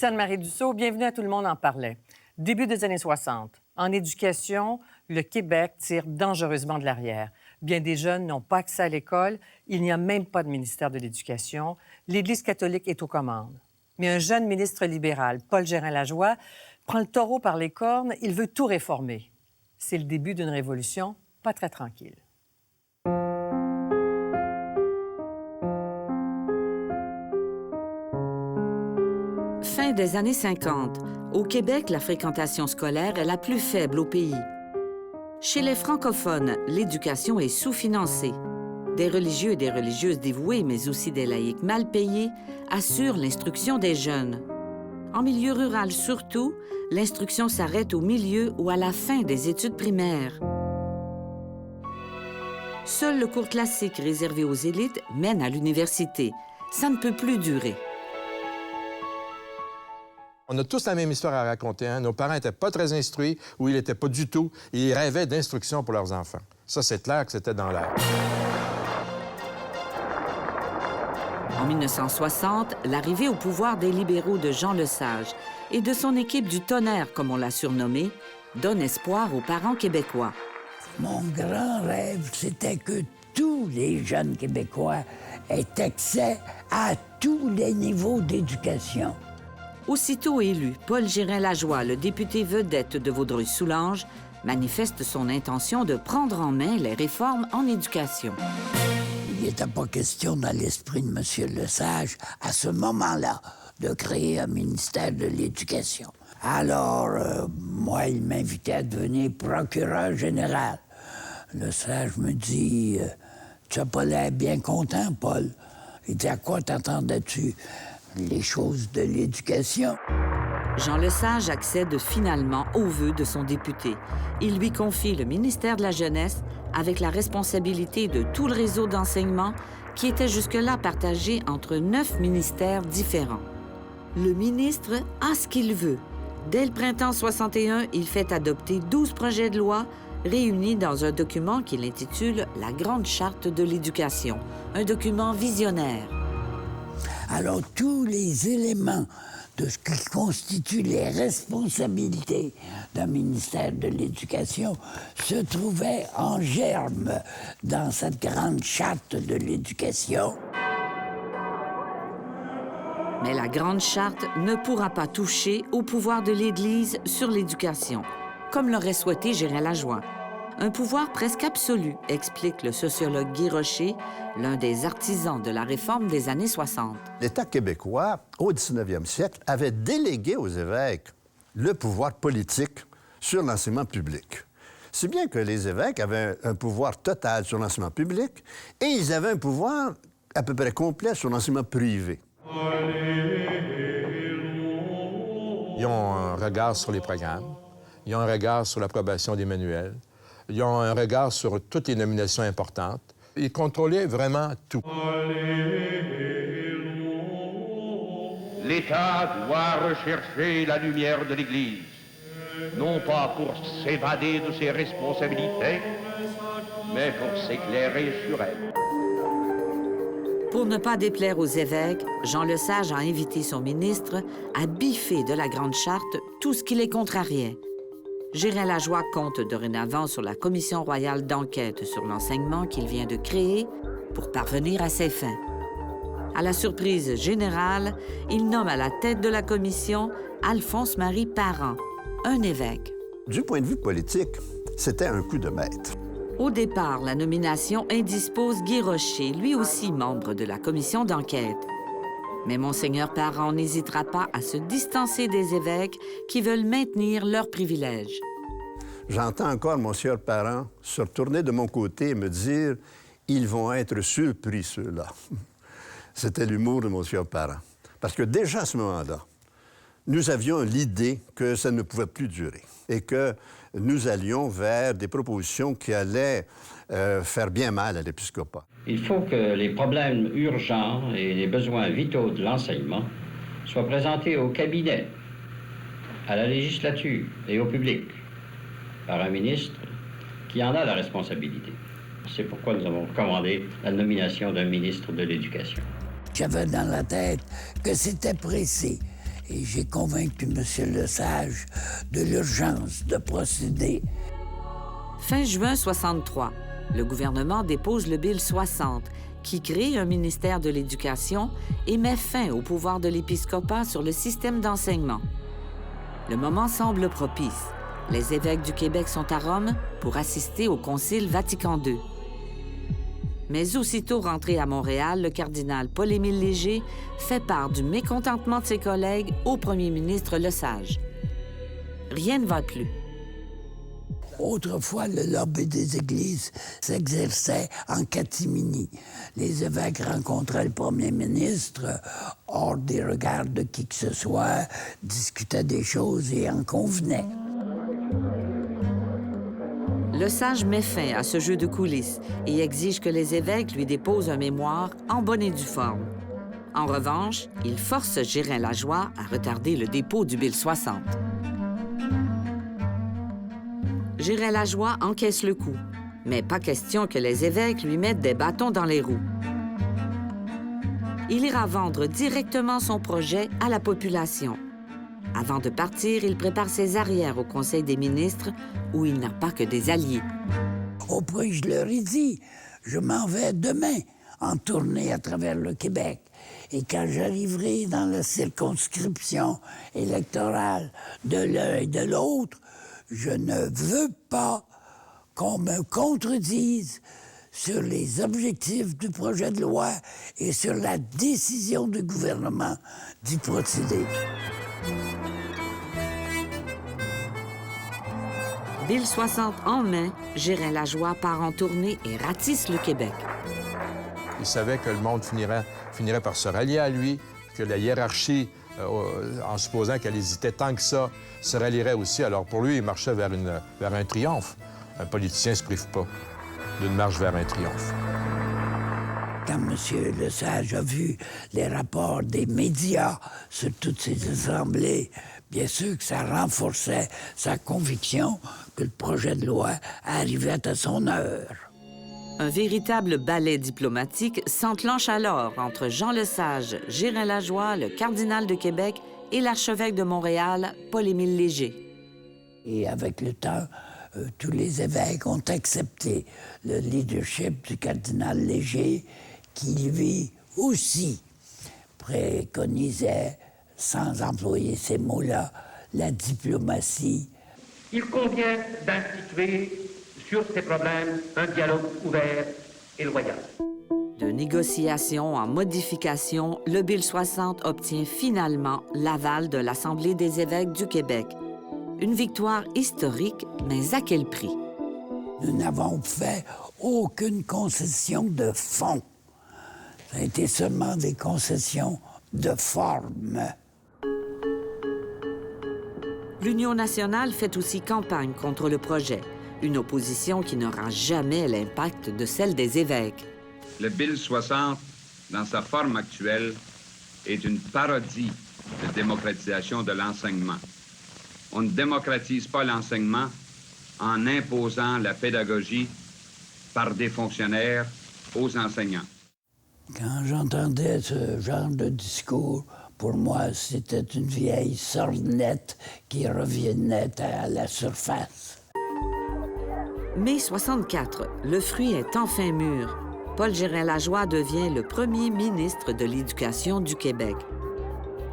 Anne-Marie Dussault, bienvenue à Tout le monde en parlait. Début des années 60. En éducation, le Québec tire dangereusement de l'arrière. Bien des jeunes n'ont pas accès à l'école. Il n'y a même pas de ministère de l'Éducation. L'Église catholique est aux commandes. Mais un jeune ministre libéral, Paul Gérin-Lajoie, prend le taureau par les cornes. Il veut tout réformer. C'est le début d'une révolution pas très tranquille. Fin des années 50. Au Québec, la fréquentation scolaire est la plus faible au pays. Chez les francophones, l'éducation est sous-financée. Des religieux et des religieuses dévoués, mais aussi des laïcs mal payés, assurent l'instruction des jeunes. En milieu rural surtout, l'instruction s'arrête au milieu ou à la fin des études primaires. Seul le cours classique réservé aux élites mène à l'université. Ça ne peut plus durer. On a tous la même histoire à raconter. Hein? Nos parents n'étaient pas très instruits ou ils n'étaient pas du tout. Ils rêvaient d'instruction pour leurs enfants. Ça, c'est clair que c'était dans l'air. En 1960, l'arrivée au pouvoir des libéraux de Jean Lesage et de son équipe du tonnerre, comme on l'a surnommé, donne espoir aux parents québécois. Mon grand rêve, c'était que tous les jeunes Québécois aient accès à tous les niveaux d'éducation. Aussitôt élu, Paul Gérin-Lajoie, le député vedette de Vaudreuil-Soulanges, manifeste son intention de prendre en main les réformes en éducation. Il n'était pas question dans l'esprit de M. Lesage, à ce moment-là, de créer un ministère de l'Éducation. Alors, moi, il m'invitait à devenir procureur général. Lesage me dit, tu n'as pas l'air bien content, Paul. Il dit, à quoi t'attendais-tu? Les choses de l'éducation. Jean Lesage accède finalement aux vœux de son député. Il lui confie le ministère de la Jeunesse avec la responsabilité de tout le réseau d'enseignement qui était jusque-là partagé entre 9 ministères différents. Le ministre a ce qu'il veut. Dès le printemps 61, il fait adopter 12 projets de loi réunis dans un document qu'il intitule « La Grande Charte de l'éducation », un document visionnaire. Alors, tous les éléments de ce qui constitue les responsabilités d'un ministère de l'Éducation se trouvaient en germe dans cette grande charte de l'éducation. Mais la Grande Charte ne pourra pas toucher au pouvoir de l'Église sur l'éducation, comme l'aurait souhaité Gérin-Lajoie. Un pouvoir presque absolu, explique le sociologue Guy Rocher, l'un des artisans de la réforme des années 60. L'État québécois, au 19e siècle, avait délégué aux évêques le pouvoir politique sur l'enseignement public. Si bien que les évêques avaient un pouvoir total sur l'enseignement public et ils avaient un pouvoir à peu près complet sur l'enseignement privé. Ils ont un regard sur les programmes, ils ont un regard sur l'approbation des manuels, ils ont un regard sur toutes les nominations importantes. Ils contrôlaient vraiment tout. L'État doit rechercher la lumière de l'Église, non pas pour s'évader de ses responsabilités, mais pour s'éclairer sur elles. Pour ne pas déplaire aux évêques, Jean Lesage a invité son ministre à biffer de la Grande Charte tout ce qui les contrariait. Gérin-Lajoie compte dorénavant sur la Commission royale d'enquête sur l'enseignement qu'il vient de créer pour parvenir à ses fins. À la surprise générale, il nomme à la tête de la commission Alphonse-Marie Parent, un évêque. Du point de vue politique, c'était un coup de maître. Au départ, la nomination indispose Guy Rocher, lui aussi membre de la commission d'enquête. Mais Monseigneur Parent n'hésitera pas à se distancer des évêques qui veulent maintenir leurs privilèges. J'entends encore Monseigneur Parent se retourner de mon côté et me dire « Ils vont être surpris, ceux-là. » C'était l'humour de Monseigneur Parent. Parce que déjà à ce moment-là, nous avions l'idée que ça ne pouvait plus durer et que nous allions vers des propositions qui allaient faire bien mal à l'épiscopat. Il faut que les problèmes urgents et les besoins vitaux de l'enseignement soient présentés au cabinet, à la législature et au public par un ministre qui en a la responsabilité. C'est pourquoi nous avons recommandé la nomination d'un ministre de l'Éducation. J'avais dans la tête que c'était pressé Et j'ai convaincu M. Lesage de l'urgence de procéder. Fin juin 63, le gouvernement dépose le Bill 60, qui crée un ministère de l'Éducation et met fin au pouvoir de l'épiscopat sur le système d'enseignement. Le moment semble propice. Les évêques du Québec sont à Rome pour assister au Concile Vatican II. Mais aussitôt rentré à Montréal, le cardinal Paul-Émile Léger fait part du mécontentement de ses collègues au premier ministre Lesage. Rien ne va plus. Autrefois, le lobby des églises s'exerçait en catimini. Les évêques rencontraient le premier ministre hors des regards de qui que ce soit, discutaient des choses et en convenaient. Lesage met fin à ce jeu de coulisses et exige que les évêques lui déposent un mémoire en bonne et due forme. En revanche, il force Gérin-Lajoie à retarder le dépôt du Bill 60. Gérin-Lajoie encaisse le coup, mais pas question que les évêques lui mettent des bâtons dans les roues. Il ira vendre directement son projet à la population. Avant de partir, il prépare ses arrières au Conseil des ministres, où il n'a pas que des alliés. Au point, je leur ai dit, je m'en vais demain en tournée à travers le Québec. Et quand j'arriverai dans la circonscription électorale de l'un et de l'autre, je ne veux pas qu'on me contredise sur les objectifs du projet de loi et sur la décision du gouvernement d'y procéder. Bill 60 en main, Gérin-Lajoie part en tournée et ratisse le Québec. Il savait que le monde finirait par se rallier à lui, que la hiérarchie, en supposant qu'elle hésitait tant que ça, se rallierait aussi. Alors pour lui, il marchait vers un triomphe. Un politicien ne se prive pas d'une marche vers un triomphe. Quand M. Lesage a vu les rapports des médias sur toutes ces assemblées, bien sûr que ça renforçait sa conviction que le projet de loi arrivait à son heure. Un véritable ballet diplomatique s'enclenche alors entre Jean Lesage, Gérin-Lajoie, le cardinal de Québec et l'archevêque de Montréal, Paul-Émile Léger. Et avec le temps, tous les évêques ont accepté le leadership du cardinal Léger, qui lui aussi préconisait, sans employer ces mots-là, la diplomatie. Il convient d'instituer sur ces problèmes un dialogue ouvert et loyal. De négociation en modification, le Bill 60 obtient finalement l'aval de l'Assemblée des évêques du Québec. Une victoire historique, mais à quel prix? Nous n'avons fait aucune concession de fond. Ça a été seulement des concessions de forme. L'Union nationale fait aussi campagne contre le projet, une opposition qui n'aura jamais l'impact de celle des évêques. Le Bill 60, dans sa forme actuelle, est une parodie de démocratisation de l'enseignement. On ne démocratise pas l'enseignement en imposant la pédagogie par des fonctionnaires aux enseignants. Quand j'entendais ce genre de discours, pour moi, c'était une vieille sornette qui revenait à la surface. Mai 64, le fruit est enfin mûr. Paul Gérin-Lajoie devient le premier ministre de l'Éducation du Québec.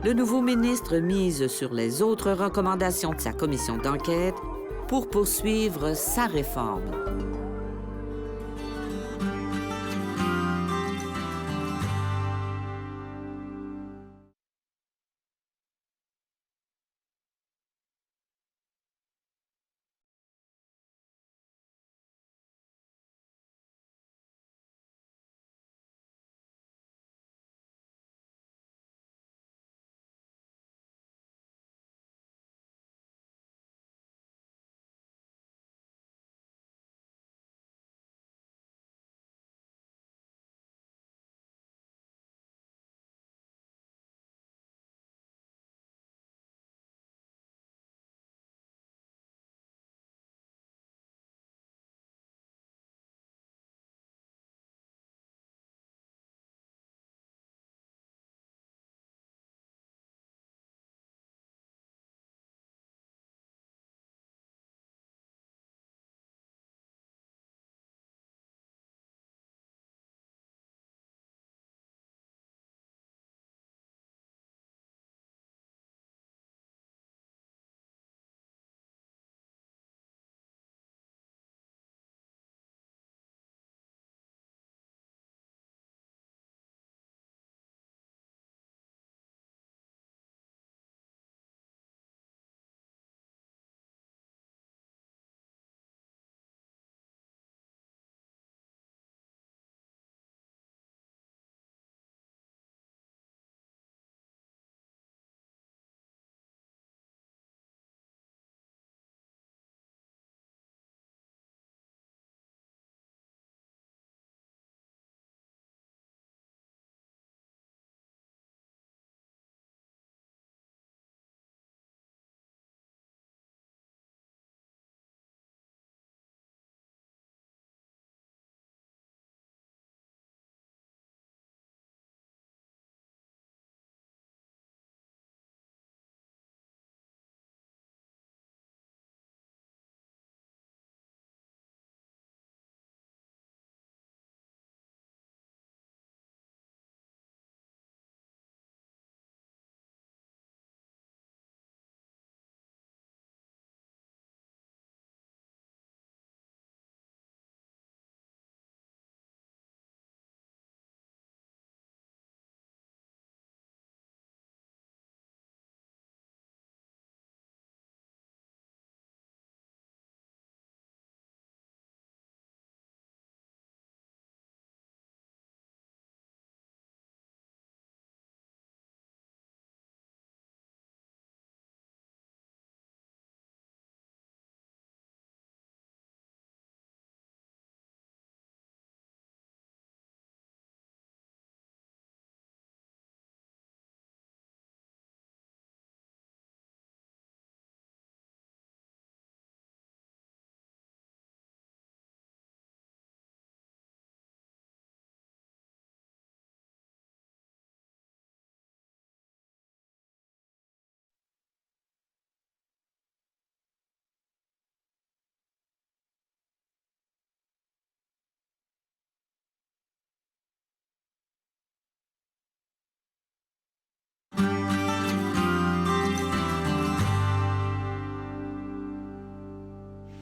Le nouveau ministre mise sur les autres recommandations de sa commission d'enquête pour poursuivre sa réforme.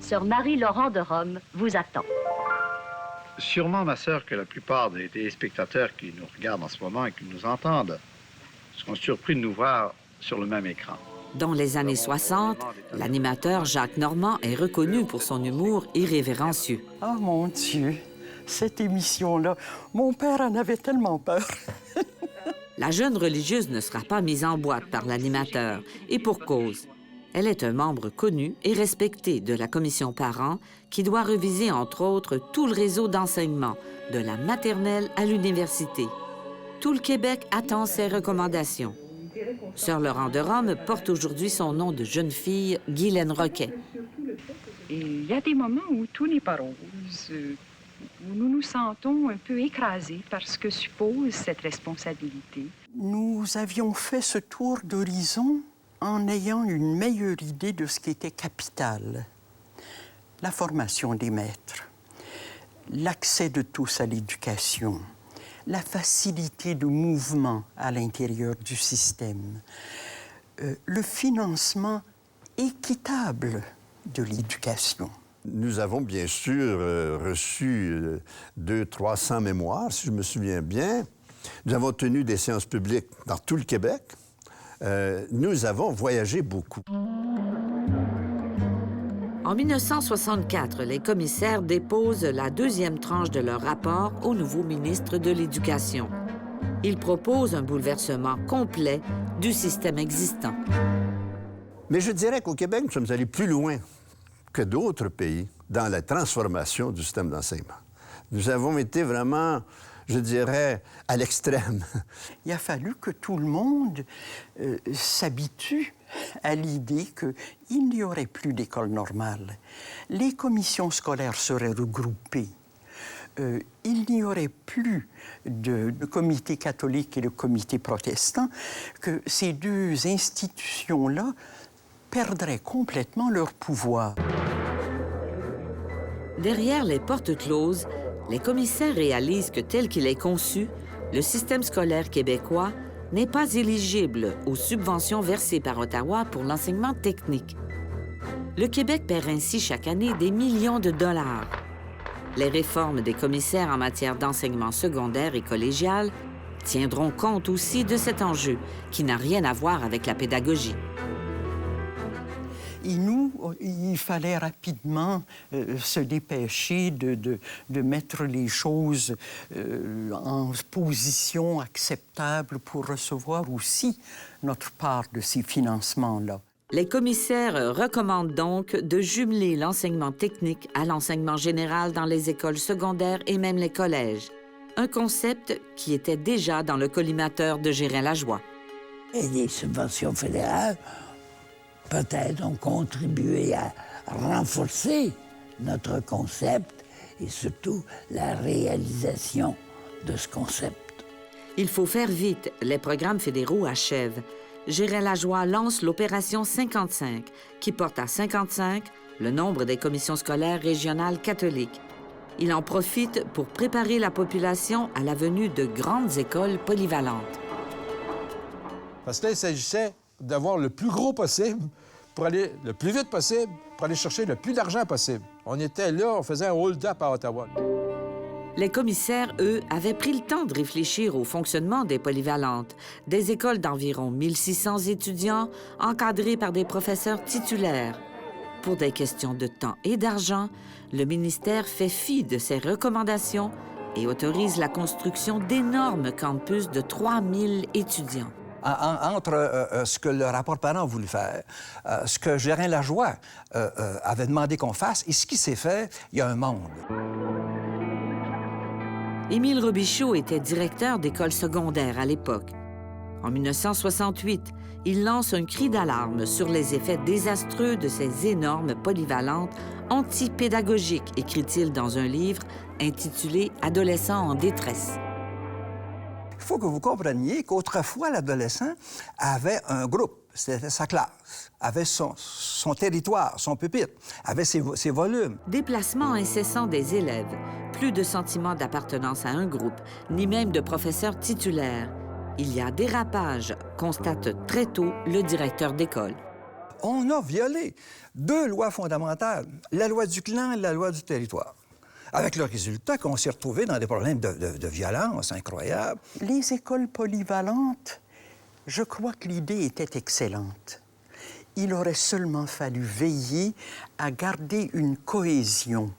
Sœur Marie-Laurent de Rome vous attend. Sûrement, ma sœur, que la plupart des téléspectateurs qui nous regardent en ce moment et qui nous entendent seront surpris de nous voir sur le même écran. Dans les années 60, l'animateur Jacques Normand est reconnu pour son humour irrévérencieux. Oh mon Dieu, cette émission-là, mon père en avait tellement peur. La jeune religieuse ne sera pas mise en boîte par l'animateur, et pour cause. Elle est un membre connu et respecté de la commission parents qui doit reviser, entre autres, tout le réseau d'enseignement, de la maternelle à l'université. Tout le Québec attend ses recommandations. Sœur Laurent de Rome porte aujourd'hui son nom de jeune fille, Guylaine Roquet. Il y a des moments où tout n'est pas rose, où nous nous sentons un peu écrasés par ce que suppose cette responsabilité. Nous avions fait ce tour d'horizon en ayant une meilleure idée de ce qui était capital. La formation des maîtres, l'accès de tous à l'éducation, la facilité de mouvement à l'intérieur du système, le financement équitable de l'éducation. Nous avons bien sûr reçu 200-300 mémoires, si je me souviens bien. Nous avons tenu des séances publiques dans tout le Québec. Nous avons voyagé beaucoup. En 1964, les commissaires déposent la deuxième tranche de leur rapport au nouveau ministre de l'Éducation. Ils proposent un bouleversement complet du système existant. Mais je dirais qu'au Québec, nous sommes allés plus loin que d'autres pays dans la transformation du système d'enseignement. Nous avons été vraiment, je dirais, à l'extrême. Il a fallu que tout le monde s'habitue à l'idée qu'il n'y aurait plus d'école normale. Les commissions scolaires seraient regroupées. Il n'y aurait plus de comité catholique et de comité protestant, que ces deux institutions-là perdraient complètement leur pouvoir. Derrière les portes closes, les commissaires réalisent que tel qu'il est conçu, le système scolaire québécois n'est pas éligible aux subventions versées par Ottawa pour l'enseignement technique. Le Québec perd ainsi chaque année des millions de dollars. Les réformes des commissaires en matière d'enseignement secondaire et collégial tiendront compte aussi de cet enjeu qui n'a rien à voir avec la pédagogie. Et nous, il fallait rapidement se dépêcher de mettre les choses en position acceptable pour recevoir aussi notre part de ces financements-là. Les commissaires recommandent donc de jumeler l'enseignement technique à l'enseignement général dans les écoles secondaires et même les collèges. Un concept qui était déjà dans le collimateur de Gérin-Lajoie. Et les subventions fédérales peut-être ont contribué à renforcer notre concept et surtout la réalisation de ce concept. Il faut faire vite, les programmes fédéraux achèvent. Gérin-Lajoie lance l'opération 55, qui porte à 55 le nombre des commissions scolaires régionales catholiques. Il en profite pour préparer la population à la venue de grandes écoles polyvalentes. Parce que là, il s'agissait d'avoir le plus gros possible pour aller le plus vite possible, pour aller chercher le plus d'argent possible. On était là, on faisait un hold-up à Ottawa. Les commissaires, eux, avaient pris le temps de réfléchir au fonctionnement des polyvalentes, des écoles d'environ 1600 étudiants encadrés par des professeurs titulaires. Pour des questions de temps et d'argent, le ministère fait fi de ces recommandations et autorise la construction d'énormes campus de 3000 étudiants. Entre ce que le rapport parent a voulu faire, ce que Gérin-Lajoie avait demandé qu'on fasse et ce qui s'est fait, il y a un monde. Émile Robichaud était directeur d'école secondaire à l'époque. En 1968, il lance un cri d'alarme sur les effets désastreux de ces énormes polyvalentes antipédagogiques, écrit-il dans un livre intitulé « Adolescents en détresse ». Il faut que vous compreniez qu'autrefois, l'adolescent avait un groupe, c'était sa classe, avait son territoire, son pupitre, avait ses volumes. Déplacement incessant des élèves, plus de sentiment d'appartenance à un groupe, ni même de professeurs titulaires. Il y a dérapage, constate très tôt le directeur d'école. On a violé 2 lois fondamentales, la loi du clan et la loi du territoire. Avec le résultat qu'on s'est retrouvé dans des problèmes de violence incroyables. Les écoles polyvalentes, je crois que l'idée était excellente. Il aurait seulement fallu veiller à garder une cohésion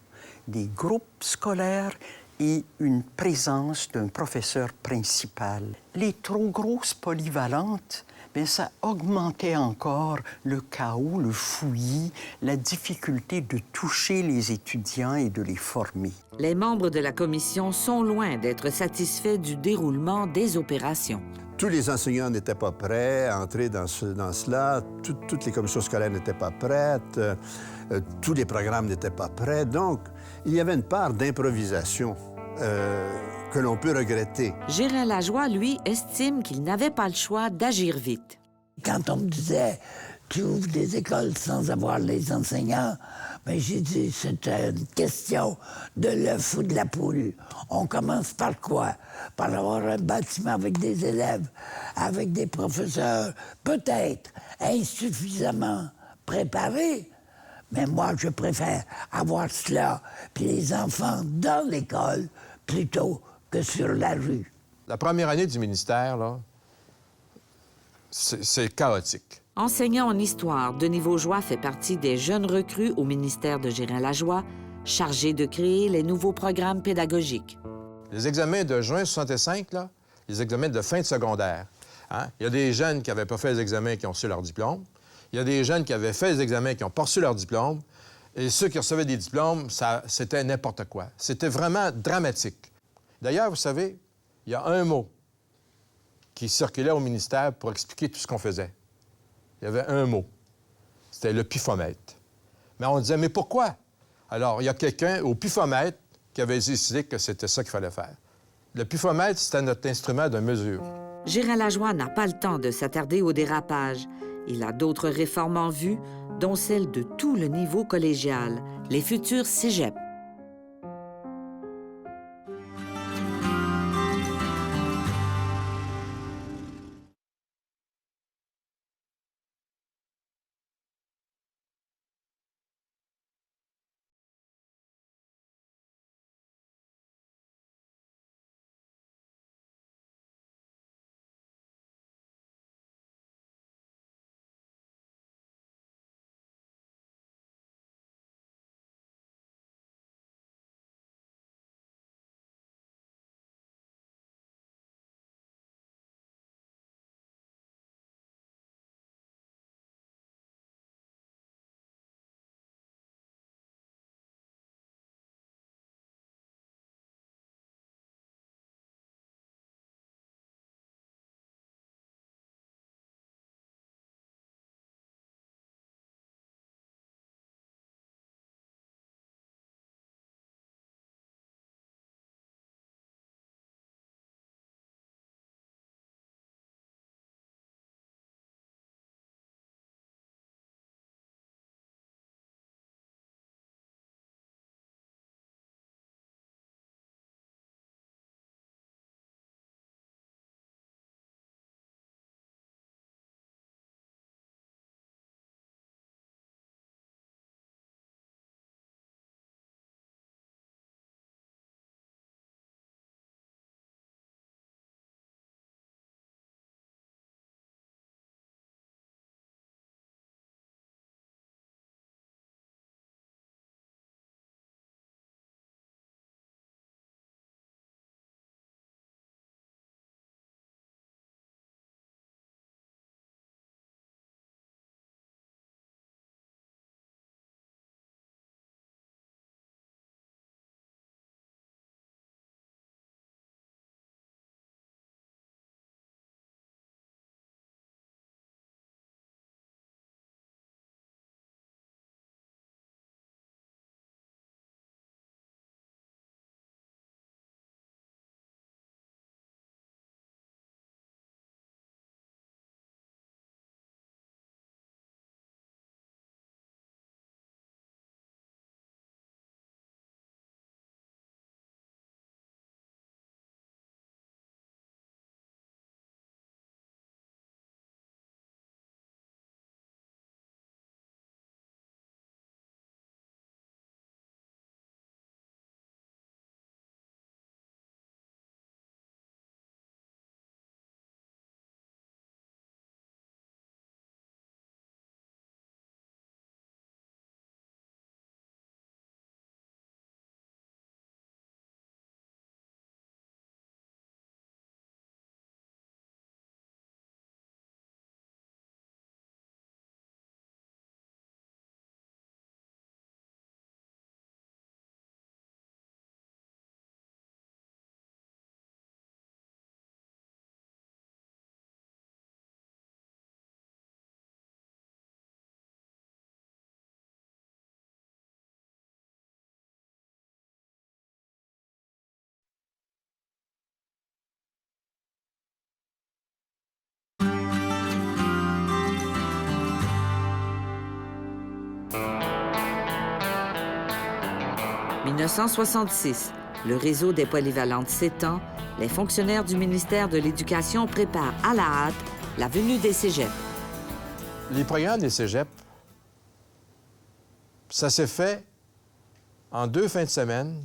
des groupes scolaires et une présence d'un professeur principal. Les trop grosses polyvalentes, bien, ça augmentait encore le chaos, le fouillis, la difficulté de toucher les étudiants et de les former. Les membres de la commission sont loin d'être satisfaits du déroulement des opérations. Tous les enseignants n'étaient pas prêts à entrer dans cela. Toutes les commissions scolaires n'étaient pas prêtes. Tous les programmes n'étaient pas prêts. Donc, il y avait une part d'improvisation que l'on peut regretter. Gérald Lajoie, lui, estime qu'il n'avait pas le choix d'agir vite. Quand on me disait « tu ouvres des écoles sans avoir les enseignants », bien, j'ai dit c'était une question de l'œuf ou de la poule. On commence par quoi? Par avoir un bâtiment avec des élèves, avec des professeurs, peut-être insuffisamment préparés. Mais moi, je préfère avoir cela, puis les enfants dans l'école, plutôt que sur la rue. La première année du ministère, là, c'est chaotique. Enseignant en histoire, Denis Vaugeois fait partie des jeunes recrues au ministère de Gérald Lajoie, chargé de créer les nouveaux programmes pédagogiques. Les examens de juin 65, là, les examens de fin de secondaire, hein? Il y a des jeunes qui n'avaient pas fait les examens qui ont reçu leur diplôme. Il y a des jeunes qui avaient fait les examens qui n'ont pas reçu leur diplôme. Et ceux qui recevaient des diplômes, c'était n'importe quoi. C'était vraiment dramatique. D'ailleurs, vous savez, il y a un mot qui circulait au ministère pour expliquer tout ce qu'on faisait. Il y avait un mot. C'était le pifomètre. Mais on disait, mais pourquoi? Alors, il y a quelqu'un au pifomètre qui avait décidé que c'était ça qu'il fallait faire. Le pifomètre, c'était notre instrument de mesure. Gérald Lajoie n'a pas le temps de s'attarder au dérapage. Il a d'autres réformes en vue, dont celle de tout le niveau collégial, les futurs cégeps. En 1966, le réseau des polyvalentes s'étend. Les fonctionnaires du ministère de l'Éducation préparent à la hâte la venue des cégeps. Les programmes des cégeps, ça s'est fait en 2 fins de semaine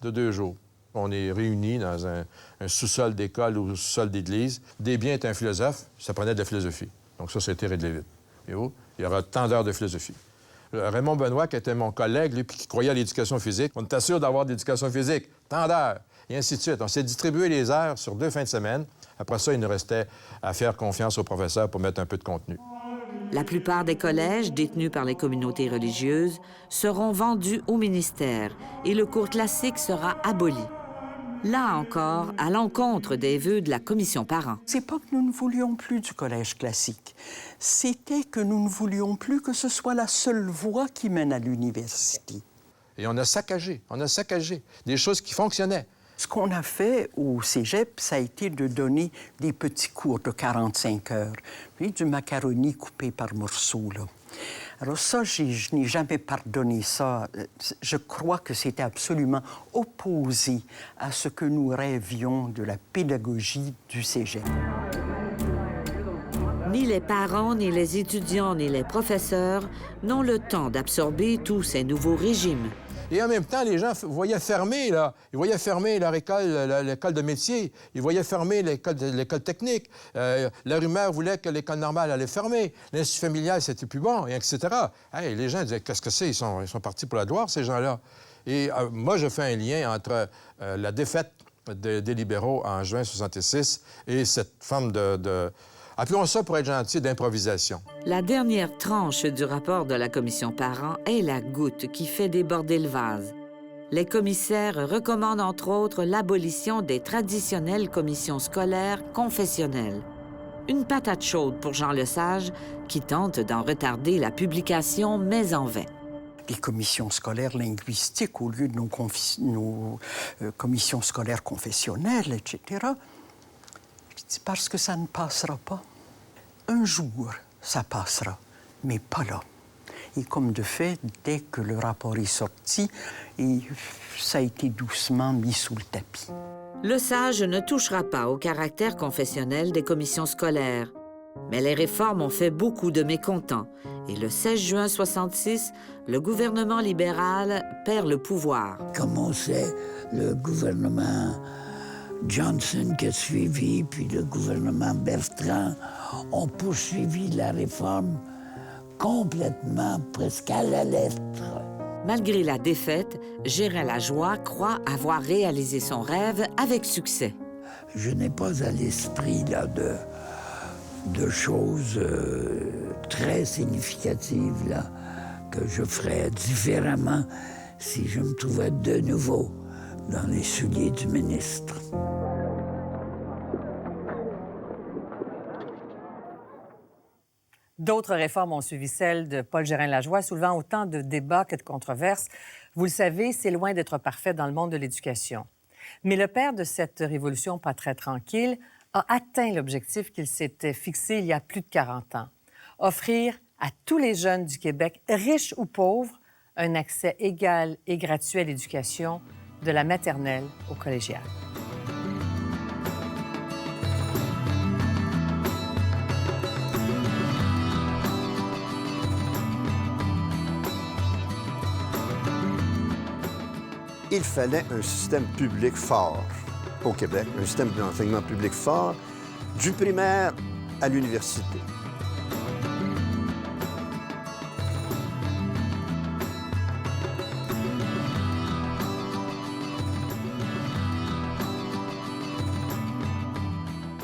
de 2 jours. On est réunis dans un sous-sol d'école ou sous-sol d'église. Desbiens est un philosophe, ça prenait de la philosophie. Donc ça a été réglé vite. Et il y aura tant d'heures de philosophie. Raymond Benoît, qui était mon collègue, lui, puis qui croyait à l'éducation physique, on était sûr d'avoir de l'éducation physique, tant d'heures, et ainsi de suite. On s'est distribué les heures sur 2 fins de semaine. Après ça, il nous restait à faire confiance aux professeurs pour mettre un peu de contenu. La plupart des collèges détenus par les communautés religieuses seront vendus au ministère et le cours classique sera aboli. Là encore, à l'encontre des vœux de la commission parents. C'est pas que nous ne voulions plus du collège classique. C'était que nous ne voulions plus que ce soit la seule voie qui mène à l'université. Et on a saccagé des choses qui fonctionnaient. Ce qu'on a fait au cégep, ça a été de donner des petits cours de 45 heures, puis du macaroni coupé par morceaux, là. Alors ça, je n'ai jamais pardonné ça. Je crois que c'était absolument opposé à ce que nous rêvions de la pédagogie du cégep. Ni les parents, ni les étudiants, ni les professeurs n'ont le temps d'absorber tous ces nouveaux régimes. Et en même temps, les gens voyaient fermer, là. Ils voyaient fermer leur école, l'école de métier. Ils voyaient fermer l'école technique. La rumeur voulait que l'école normale allait fermer. L'institut familial, c'était plus bon, et etc. Hey, les gens disaient, qu'est-ce que c'est? Ils sont partis pour la gloire, ces gens-là. Et moi, je fais un lien entre la défaite des libéraux en juin 1966 et cette forme appelons ça, pour être gentil, d'improvisation. La dernière tranche du rapport de la commission parents est la goutte qui fait déborder le vase. Les commissaires recommandent entre autres l'abolition des traditionnelles commissions scolaires confessionnelles. Une patate chaude pour Jean Lesage, qui tente d'en retarder la publication, mais en vain. Les commissions scolaires linguistiques au lieu de nos commissions scolaires confessionnelles, etc., c'est parce que ça ne passera pas. Un jour, ça passera, mais pas là. Et comme de fait, dès que le rapport est sorti, ça a été doucement mis sous le tapis. Lesage ne touchera pas au caractère confessionnel des commissions scolaires. Mais les réformes ont fait beaucoup de mécontents. Et le 16 juin 1966, le gouvernement libéral perd le pouvoir. Comme on sait, le gouvernement Johnson qui a suivi, puis le gouvernement Bertrand ont poursuivi la réforme complètement, presque à la lettre. Malgré la défaite, Gérin Lajoie croit avoir réalisé son rêve avec succès. Je n'ai pas à l'esprit là, de choses très significatives là, que je ferais différemment si je me trouvais de nouveau dans les souliers du ministre. D'autres réformes ont suivi celle de Paul Gérin-Lajoie, soulevant autant de débats que de controverses. Vous le savez, c'est loin d'être parfait dans le monde de l'éducation. Mais le père de cette révolution pas très tranquille a atteint l'objectif qu'il s'était fixé il y a plus de 40 ans. Offrir à tous les jeunes du Québec, riches ou pauvres, un accès égal et gratuit à l'éducation, de la maternelle au collégial. Il fallait un système public fort au Québec, un système d'enseignement public fort, du primaire à l'université.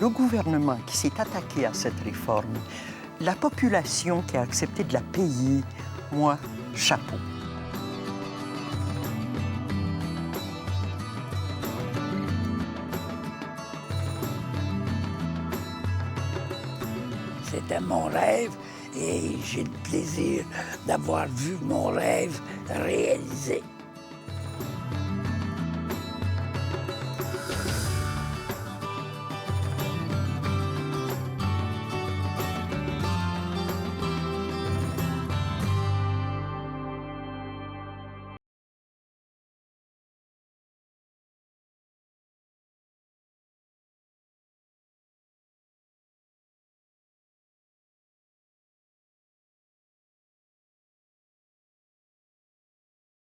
Le gouvernement qui s'est attaqué à cette réforme, la population qui a accepté de la payer, moi, chapeau. C'était mon rêve et j'ai le plaisir d'avoir vu mon rêve réalisé.